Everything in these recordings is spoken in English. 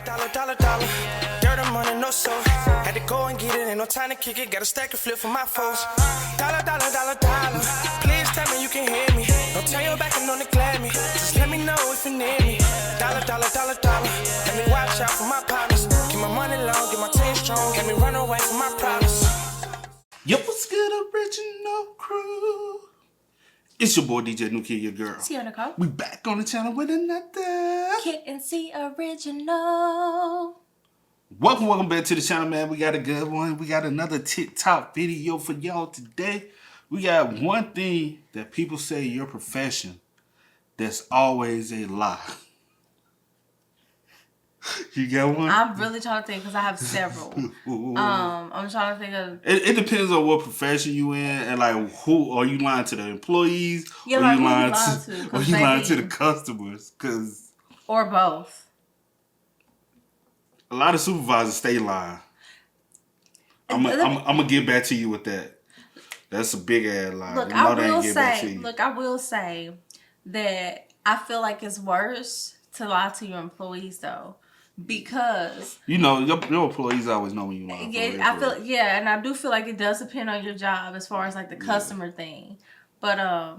Dollar. Dirt and money, no soul. Had to go and get it, ain't no time to kick it. Got a stack and flip for my foes. Dollar. Please tell me you can hear me. Don't turn your back and don't neglect me. Just let me know if you need me. Dollar. Let me watch out for my partners. Keep my money long, get my team strong. Let me run away from my problems. Yo, what's good, original crew? It's your boy DJ New Kid, your girl. Sierra Nicole. We back on the channel with another Kid and C original. Welcome back to the channel, man. We got a good one. We got another TikTok video for y'all today. We got one thing that people say in your profession that's always a lie. You got one? I'm really trying to think because I have several. I'm trying to think of. It depends on what profession you in and like who are you lying to, the employees Yeah, or like you who lying you lying to or you lying to the customers? Because or both. a lot of supervisors stay lying. I'm gonna get back to you with that. That's a big ass lie. Look, I will say that I feel like it's worse to lie to your employees though. Because you know your employees always know when you lying. Yeah, and I do feel like it does depend on your job as far as like the customer thing. But I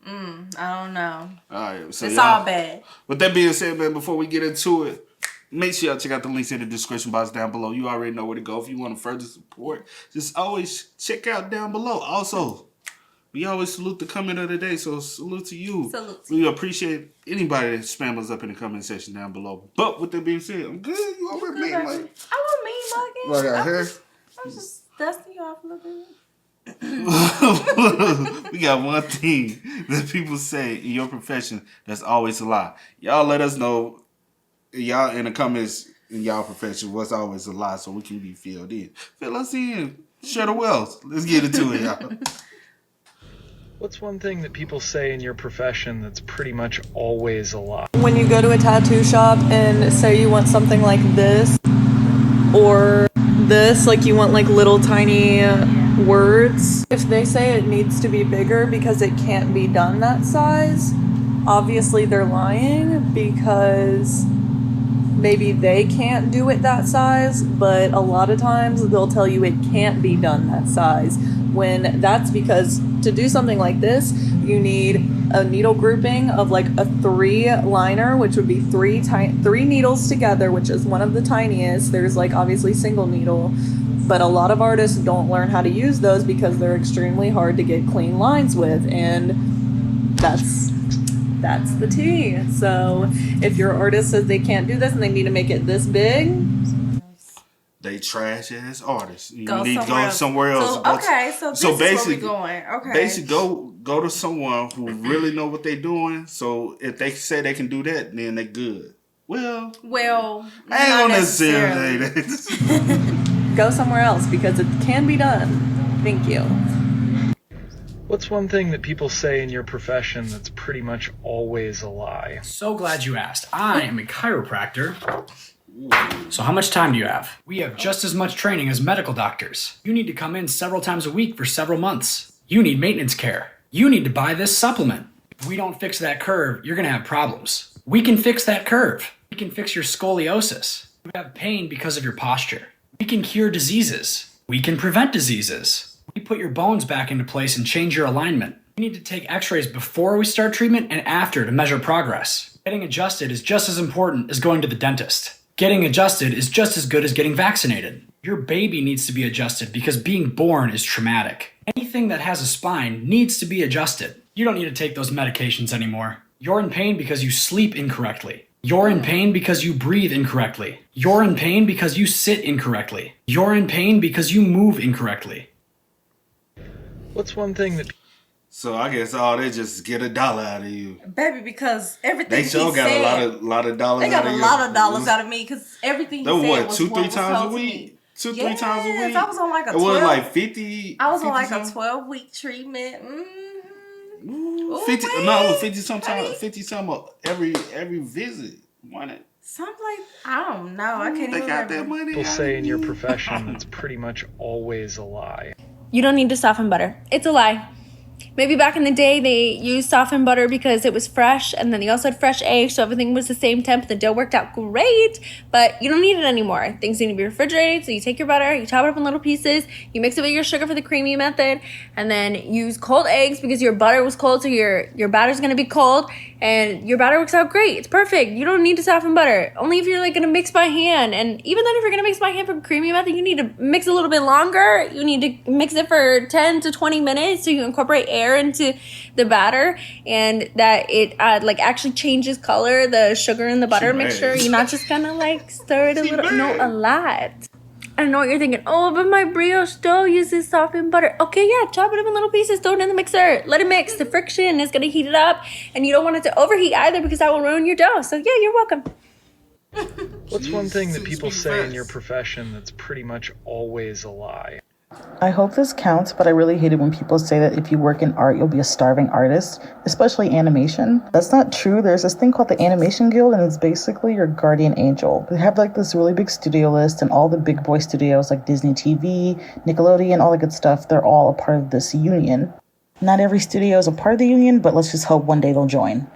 don't know. All right, so it's all bad. With that being said, man, before we get into it, make sure y'all check out the links in the description box down below. You already know where to go if you want to further support. Just always check out down below. Also, we always salute the comment of the day, so salute to you. We appreciate anybody that spam us up in the comment section down below. But with that being said, I'm good. You over me, like I won't mean mugging. Right out here. I'm just dusting you off a little bit. We got one thing that people say in your profession that's always a lie. Y'all let us know, y'all in the comments in y'all profession, what's always a lie so we can be filled in. Fill us in. Share the wealth. Let's get into it, y'all. What's one thing that people say in your profession that's pretty much always a lie? When you go to a tattoo shop and say you want something like this or this, like you want like little tiny words, if they say it needs to be bigger because it can't be done that size, obviously they're lying because maybe they can't do it that size, but a lot of times they'll tell you it can't be done that size, when that's because to do something like this, you need a needle grouping of like a 3 liner, which would be three needles together, which is one of the tiniest. There's like obviously single needle, but a lot of artists don't learn how to use those because they're extremely hard to get clean lines with, and that's the tea. So if your artist says they can't do this and they need to make it this big, they trash ass artists. You need to go somewhere else. So basically, where we going. Okay. Basically, go to someone who really know what they're doing. So if they say they can do that, then they good. Well, I ain't gonna necessarily. Go somewhere else because it can be done. Thank you. What's one thing that people say in your profession that's pretty much always a lie? So glad you asked. I am a chiropractor. So how much time do you have? We have just as much training as medical doctors. You need to come in several times a week for several months. You need maintenance care. You need to buy this supplement. If we don't fix that curve, you're gonna have problems. We can fix that curve. We can fix your scoliosis. You have pain because of your posture. We can cure diseases. We can prevent diseases. We put your bones back into place and change your alignment. We need to take x-rays before we start treatment and after to measure progress. Getting adjusted is just as important as going to the dentist. Getting adjusted is just as good as getting vaccinated. Your baby needs to be adjusted because being born is traumatic. Anything that has a spine needs to be adjusted. You don't need to take those medications anymore. You're in pain because you sleep incorrectly. You're in pain because you breathe incorrectly. You're in pain because you sit incorrectly. You're in pain because you move incorrectly. What's one thing that... So I guess all they just get $1 out of you, baby, because everything they sure got said, a lot of dollars. They got a lot of dollars out of me because everything he said was 2-3 times a week. 2-3 times a week. I was on like a 12. It was like 50. I was on like a 12-week treatment. 50. No, it was 50 sometimes. 50 something every visit. Something like, I don't know. I can't even got remember. that money. People say in your profession that's pretty much always a lie. You don't need to soften butter. It's a lie. Maybe back in the day they used softened butter because it was fresh, and then they also had fresh eggs, so everything was the same temp. The dough worked out great, but you don't need it anymore. Things need to be refrigerated, so you take your butter, you chop it up in little pieces, you mix it with your sugar for the creamy method, and then use cold eggs because your butter was cold, so your batter's gonna be cold, and your batter works out great. It's perfect. You don't need to soften butter. Only if you're like gonna mix by hand, and even then if you're gonna mix by hand for creamy method, you need to mix a little bit longer. You need to mix it for 10 to 20 minutes so you incorporate air into the batter, and that it like actually changes color, the sugar and the butter mixture. You're not just gonna like stir it a little, no, a lot. I know what you're thinking. Oh, but my brioche dough uses softened butter. Okay, yeah, chop it up in little pieces, throw it in the mixer, let it mix. The friction is gonna heat it up, and you don't want it to overheat either because that will ruin your dough. So yeah, you're welcome. What's one thing that people say in your profession that's pretty much always a lie? I hope this counts, but I really hate it when people say that if you work in art, you'll be a starving artist, especially animation. That's not true. There's this thing called the Animation Guild, and it's basically your guardian angel. They have like this really big studio list, and all the big boy studios like Disney TV, Nickelodeon, all the good stuff, they're all a part of this union. Not every studio is a part of the union, but let's just hope one day they'll join.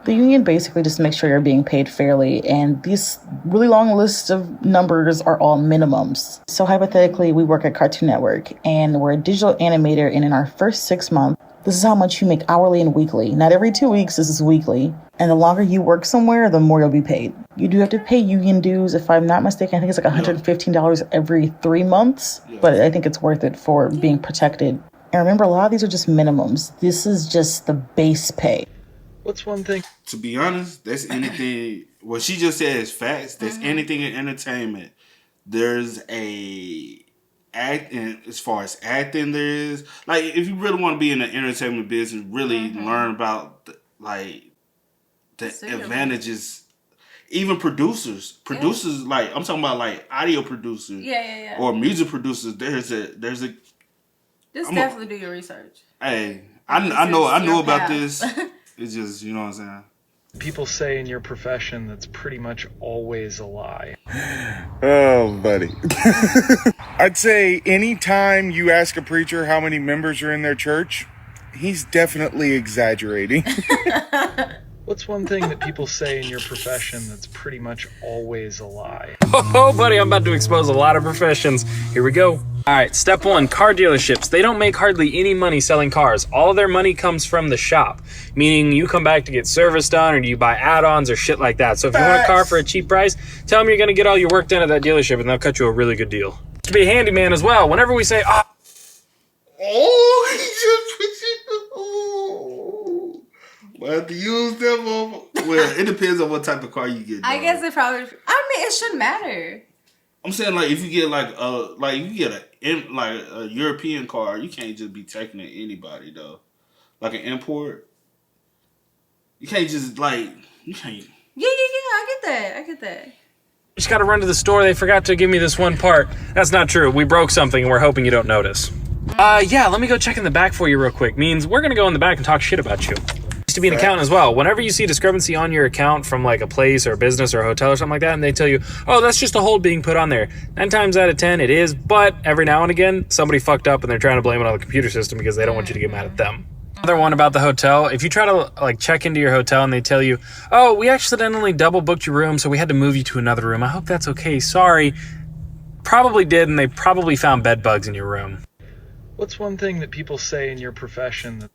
The union basically just makes sure you're being paid fairly, and these really long lists of numbers are all minimums. So hypothetically, we work at Cartoon Network, and we're a digital animator, and in our first 6 months, this is how much you make hourly and weekly. Not every 2 weeks, this is weekly. And the longer you work somewhere, the more you'll be paid. You do have to pay union dues. If I'm not mistaken, I think it's like $115 every 3 months, but I think it's worth it for being protected. And remember, a lot of these are just minimums. This is just the base pay. What's one thing? To be honest, that's anything. What she just said is facts. That's anything in entertainment. There's a act, and as far as acting, there is like if you really want to be in the entertainment business, really learn about the advantages. Even producers, like I'm talking about like audio producers, or music producers. There's a. Just definitely do your research. Hey, I know about this. It's just, you know what I'm saying? People say in your profession that's pretty much always a lie. Oh, buddy. I'd say anytime you ask a preacher how many members are in their church, he's definitely exaggerating. What's one thing that people say in your profession that's pretty much always a lie? Oh, buddy, I'm about to expose a lot of professions. Here we go. All right, step one, car dealerships. They don't make hardly any money selling cars. All of their money comes from the shop, meaning you come back to get service done or you buy add-ons or shit like that. So if you want a car for a cheap price, tell them you're going to get all your work done at that dealership and they'll cut you a really good deal. You can be a handyman as well. Whenever we say, oh, he just put you. Oh. Well, have to use them on. Well, it depends on what type of car you get. I guess it probably. I mean, it shouldn't matter. I'm saying like if you get a European car, you can't just be taking it anybody though. Like an import, you can't just you can't. Yeah. I get that. just got to run to the store. They forgot to give me this one part. That's not true. We broke something and we're hoping you don't notice. Yeah, let me go check in the back for you real quick. Means we're going to go in the back and talk shit about you. To be an accountant as well. Whenever you see discrepancy on your account from like a place or a business or a hotel or something like that, and they tell you, oh, that's just a hold being put on there. 9 times out of 10 it is, but every now and again somebody fucked up and they're trying to blame it on the computer system because they don't want you to get mad at them. Another one about the hotel, if you try to like check into your hotel and they tell you, oh, we accidentally double booked your room so we had to move you to another room. I hope that's okay. Sorry. Probably did, and they probably found bed bugs in your room. What's one thing that people say in your profession that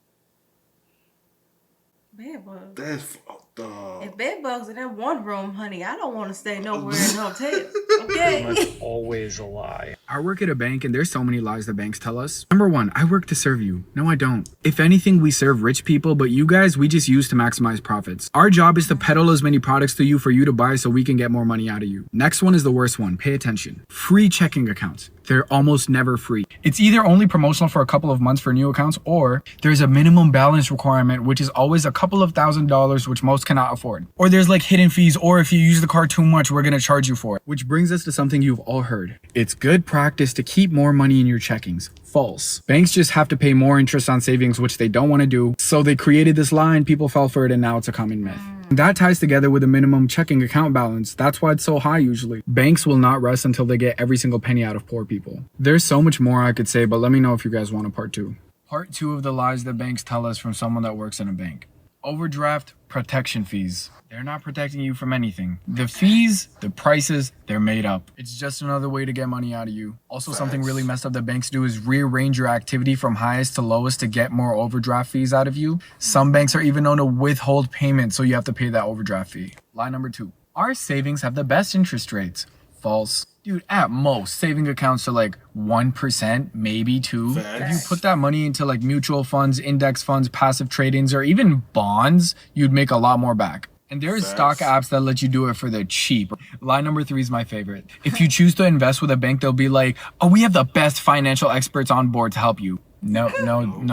Bed bugs. That's fucked up. If bed bugs in that one room, honey, I don't want to stay nowhere in the hotel. Okay. pretty much always a lie? I work at a bank and there's so many lies that banks tell us. Number one, I work to serve you. No, I don't. If anything, we serve rich people, but you guys, we just use to maximize profits. Our job is to peddle as many products to you for you to buy so we can get more money out of you. Next one is the worst one. Pay attention. Free checking accounts. They're almost never free. It's either only promotional for a couple of months for new accounts, or there's a minimum balance requirement, which is always a couple of $1,000s, which most cannot afford. Or there's like hidden fees, or if you use the card too much, we're gonna charge you for it. Which brings us to something you've all heard. It's good practice to keep more money in your checkings. False. Banks just have to pay more interest on savings, which they don't want to do. So they created this line, people fell for it, and now it's a common myth. That ties together with a minimum checking account balance. That's why it's so high usually. Banks will not rest until they get every single penny out of poor people. There's so much more I could say, but let me know if you guys want a part 2. Part 2 of the lies that banks tell us from someone that works in a bank. Overdraft protection fees. They're not protecting you from anything. The fees, the prices, they're made up. It's just another way to get money out of you. Also, something really messed up that banks do is rearrange your activity from highest to lowest to get more overdraft fees out of you. Some banks are even known to withhold payment, so you have to pay that overdraft fee. Lie number 2. Our savings have the best interest rates. False. Dude, at most, saving accounts are like 1%, maybe 2%. If you put that money into like mutual funds, index funds, passive tradings, or even bonds, you'd make a lot more back. And there's stock apps that let you do it for the cheap. Lie number 3 is my favorite. If you choose to invest with a bank, they'll be like, oh, we have the best financial experts on board to help you. No,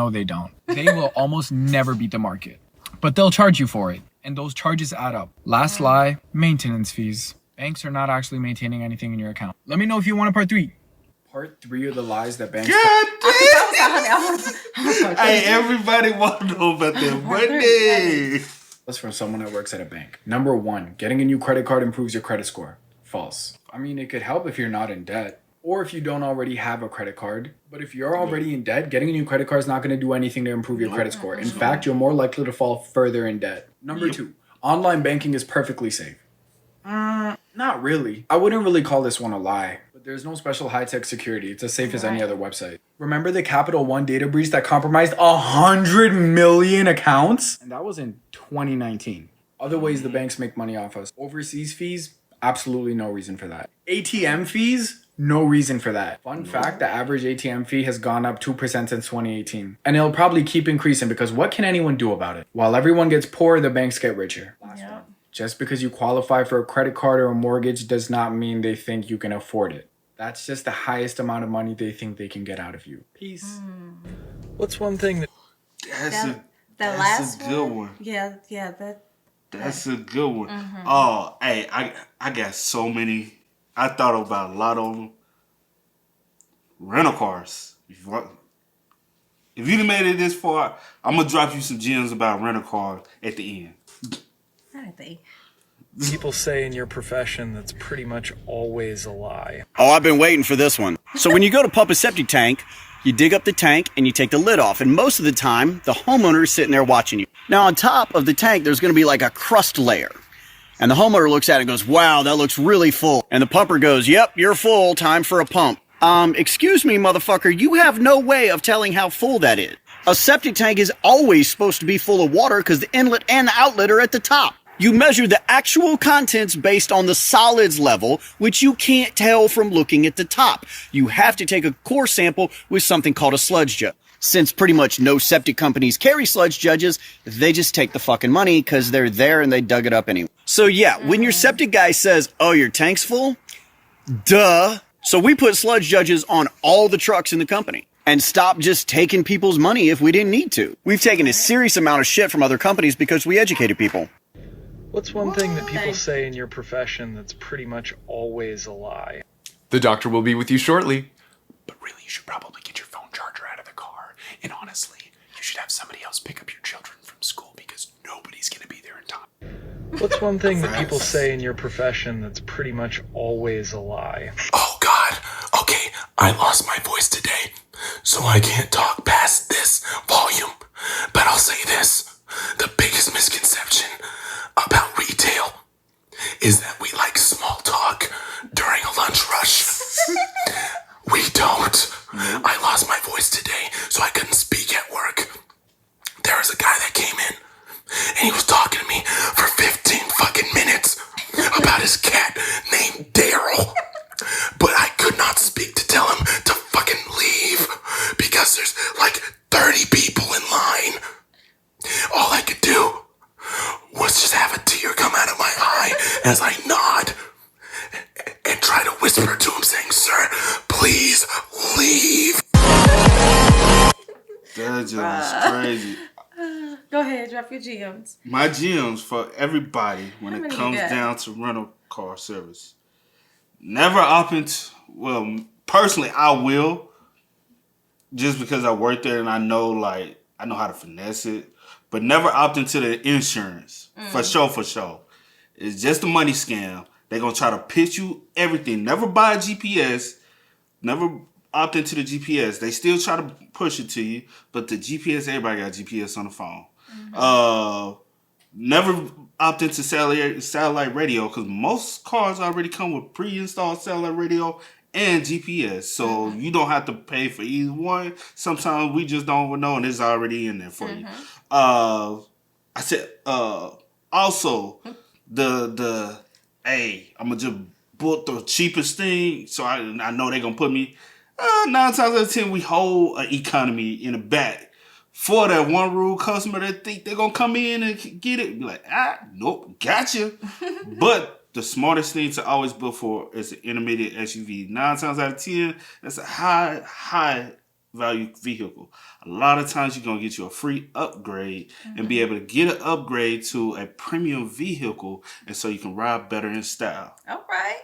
they don't. They will almost never beat the market, but they'll charge you for it. And those charges add up. Last lie, maintenance fees. Banks are not actually maintaining anything in your account. Let me know if you want a part 3. Part 3 of the lies that banks... Hey, everybody want to know about that money. That's from someone that works at a bank. Number 1, getting a new credit card improves your credit score. False. I mean, it could help if you're not in debt or if you don't already have a credit card. But if you're already in debt, getting a new credit card is not going to do anything to improve your credit score. In fact, you're more likely to fall further in debt. Number 2, online banking is perfectly safe. Not really. I wouldn't really call this one a lie. But there's no special high-tech security. It's as safe as any other website. Remember the Capital One data breach that compromised 100 million accounts? And that was in 2019. Other ways the banks make money off us. Overseas fees? Absolutely no reason for that. ATM fees? No reason for that. Fun fact, the average ATM fee has gone up 2% since 2018. And it'll probably keep increasing because what can anyone do about it? While everyone gets poorer, the banks get richer. Last one. Just because you qualify for a credit card or a mortgage does not mean they think you can afford it. That's just the highest amount of money they think they can get out of you. Peace. What's one thing that... That's a good one. Yeah, That's a good one. Oh, hey, I got so many. I thought about a lot of them. Rental cars. If you done made it this far, I'm going to drop you some gems about rental cars at the end. People say in your profession that's pretty much always a lie. Oh, I've been waiting for this one. So when you go to pump a septic tank, you dig up the tank and you take the lid off. And most of the time, the homeowner is sitting there watching you. Now, on top of the tank, there's going to be like a crust layer. And the homeowner looks at it and goes, wow, that looks really full. And the pumper goes, yep, you're full. Time for a pump. Excuse me, motherfucker. You have no way of telling how full that is. A septic tank is always supposed to be full of water because the inlet and the outlet are at the top. You measure the actual contents based on the solids level, which you can't tell from looking at the top. You have to take a core sample with something called a sludge judge. Since pretty much no septic companies carry sludge judges, they just take the fucking money because they're there and they dug it up anyway. So yeah, when your septic guy says, oh, your tank's full? Duh. So we put sludge judges on all the trucks in the company. And stop just taking people's money if we didn't need to. We've taken a serious amount of shit from other companies because we educated people. What's one thing that people say in your profession that's pretty much always a lie? The doctor will be with you shortly. But really, you should probably get your phone charger out of the car. And honestly, you should have somebody else pick up your children from school because nobody's going to be there in time. What's one thing that people say in your profession that's pretty much always a lie? Oh, God. Okay, I lost my voice today, so I can't talk past this volume. But I'll say this. The biggest misconception about retail is that we like small talk during a lunch rush. We don't. I lost my voice today, so I couldn't speak at work. There was a guy that came in, and he was talking to me for 15 fucking minutes about his cat named Daryl. But I could not speak to tell him to fucking leave because there's like 30 people in line. All I could do was just have a tear come out of my eye as I nod and try to whisper to him saying, sir, please leave. That just crazy. Go ahead, drop your gems. My gems for everybody when How it many comes you got? down to rental car service. Never opt into, well, personally, I will. Just because I work there and I know how to finesse it. But never opt into the insurance. For sure. It's just a money scam. They're going to try to pitch you everything. Never buy a GPS. Never opt into the GPS. They still try to push it to you, but the GPS, everybody got GPS on the phone. Never opt into satellite radio because most cars already come with pre-installed satellite radio and GPS, so you don't have to pay for either one. Sometimes we just don't know, and it's already in there for you. I said also the I'm gonna just book the cheapest thing, so I know they're gonna put me 9 times out of 10 we hold an economy in the back for that one rule customer that think they're gonna come in and get it. Be like, nope, gotcha. But the smartest thing to always book for is an intermediate SUV. 9 times out of 10, that's a high value vehicle. A lot of times you're going to get you a free upgrade and be able to get an upgrade to a premium vehicle, and so you can ride better in style. All right.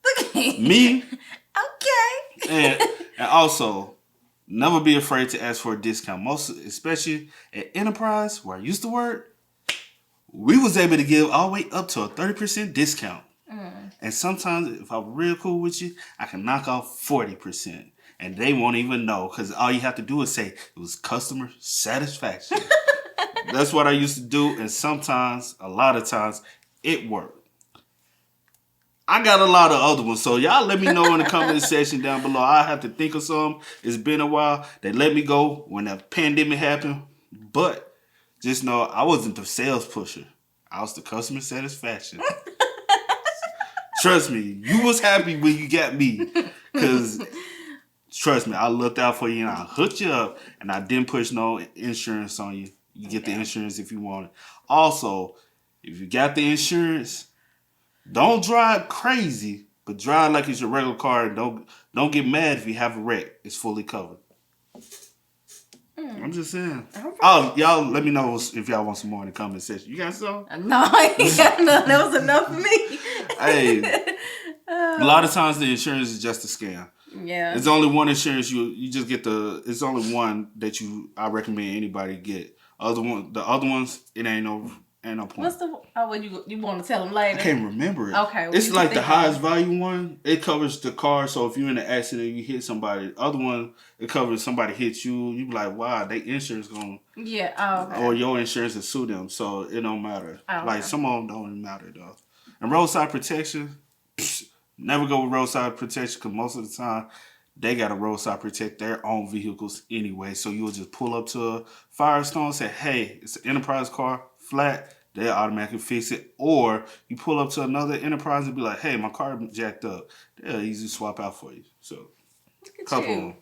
Look at Me? Okay. And also, never be afraid to ask for a discount. Especially at Enterprise, where I used to work, we was able to give all the way up to a 30% discount. And sometimes, if I'm real cool with you, I can knock off 40%. And they won't even know, because all you have to do is say, it was customer satisfaction. That's what I used to do, and sometimes, a lot of times, it worked. I got a lot of other ones, so y'all let me know in the comment section down below. I have to think of some. It's been a while. They let me go when the pandemic happened, but just know I wasn't the sales pusher. I was the customer satisfaction. Trust me, you was happy when you got me. Because, trust me, I looked out for you and I hooked you up. And I didn't push no insurance on you. You get the insurance if you want it. Also, if you got the insurance, don't drive crazy. But drive like it's your regular car. And don't get mad if you have a wreck. It's fully covered. I'm just saying. Right. Oh, y'all let me know if y'all want some more in the comment section. You got some? No, I ain't got none. That was enough for me. Hey, a lot of times the insurance is just a scam. Yeah. It's only one insurance you just get it's only one that I recommend anybody get. The other ones, it ain't no point. What's you want to tell them later? I can't remember it. Okay. Well, it's like the highest value one. It covers the car, so if you're in an accident, you hit somebody. The other one, it covers somebody hits you. You be like, wow, they insurance going. Yeah. Okay. Or your insurance will sue them, so it don't matter. Okay. Like some of them don't even matter though. And roadside protection, never go with roadside protection because most of the time they got to roadside protect their own vehicles anyway. So you'll just pull up to a Firestone, say, hey, it's an Enterprise car, flat. They'll automatically fix it. Or you pull up to another Enterprise and be like, hey, my car jacked up. They'll easily swap out for you. So, couple of them.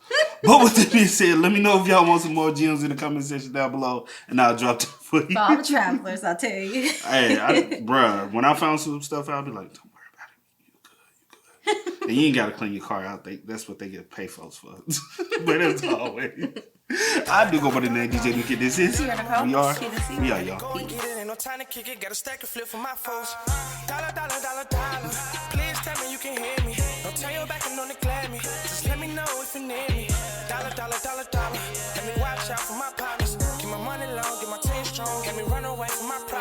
But with that being said, let me know if y'all want some more gems in the comment section down below, and I'll drop them for you. For all the travelers, I tell you. Hey, bruh, when I found some stuff, I'll be like, don't worry about it. You good. And you ain't got to clean your car out. That's what they get pay folks for. But as always, I do go by the name DJ Luke. This is We are y'all. Go and get it, ain't no time to kick it. Got a stack of flip for my folks. Dollar. Please tell me you can hear me. Don't turn your back and don't neglect me. Just let me know if you need me. Dollar. Let me watch out for my partners. Keep my money long, get my team strong. Let me run away from my problems.